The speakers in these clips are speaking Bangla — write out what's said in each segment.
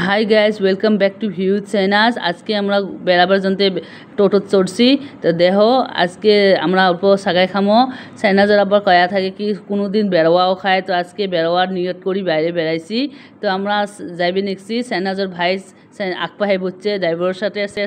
High guys, welcome back to views সেনাজ। আজকে আমরা বেড়াবার জন্য টোটো চড়ছি। তো দেহ আজকে আমরা অল্প সাগাই খামো। সেনাজের আবার কয়া থাকে কি কোনো দিন বেড়াওয়াও খায়। তো আজকে বেড়াওয়ার নিয়ত করি বাইরে বেড়াইছি। তো আমরা যাইবে নিচ্ছি। সেনাজের ভাই আকপাহাই বলছে ড্রাইভারের সাথে আছে।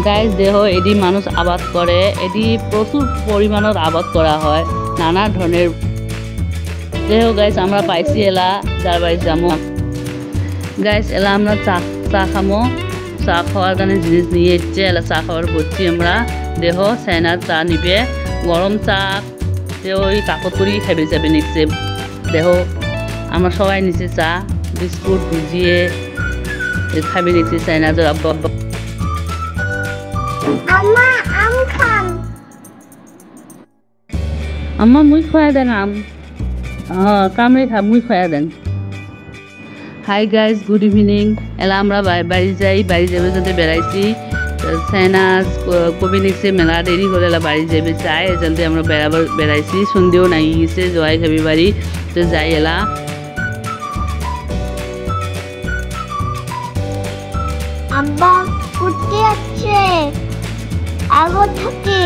গাইজ দেহ এটি মানুষ আবাদ করে, এটি প্রচুর পরিমাণত আবাদ করা হয় নানা ধরনের। দেহ গাইজ আমরা পাইছি এলা যার বাড়ি যাবো। গাইজ এলা আমরা চা খামো। চা খাওয়ার কারণে জিনিস নিয়ে এসছে। এলা চা খাওয়ার করছি আমরা। দেহ সেনা চা নিবে, গরম চা ওই কাকত করি খাইবে যাবে নিচ্ছে। দেহ আমরা সবাই নিচে চা বিস্কুট ভিজিয়ে খাইবে নিচ্ছি। সেনাজের আব্বা আম্মা মুই খোয়া দেন আম কামড়ে খা মুই খোয়া দেন। Hi guys, good evening. এলা আমরা বাড়ি যাই, বাড়ি যাবে যাতে বেড়াইছি। সেনাজ কবি নিচ্ছে মেলা দেরি করে এলা বাড়ি যাবে চাই যাতে আমরা বেড়াইছি। সন্ধ্যেও নাই গেছে, জয় খাবি বাড়ি। তো যাই এলা আব্বা উঠতে যাচ্ছে আগো থাকে।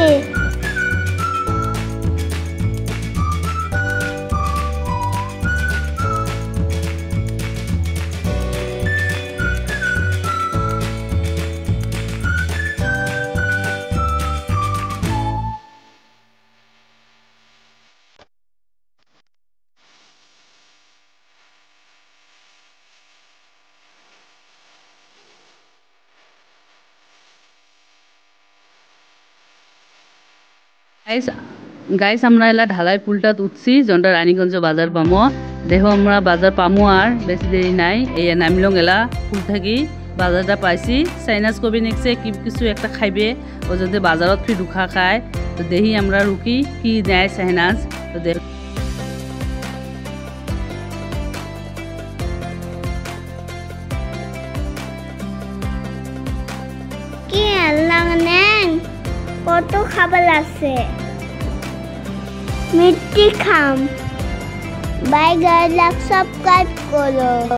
গাইস আমরা এলা ঢালাই পুলটাত উঠছি যন্টা রানীগঞ্জ বাজার পামো। দেখো আমরা বাজার পামো আর বেশি দেরি নাই। এই নামিলং এলা ফুল থাকি বাজারটা পাইছি। সাইনাস কবি নেক্সে কি কিছু একটা খাইবে ও যদি বাজারত ফির রুখা খায়। তো দেখি আমরা রুকি কি নেয় সাইনাস। তো দেখ কি লাগনেন কত খাবার আছে মিষ্টি খাম। বাই গাইজ সাবস্ক্রাইব করো।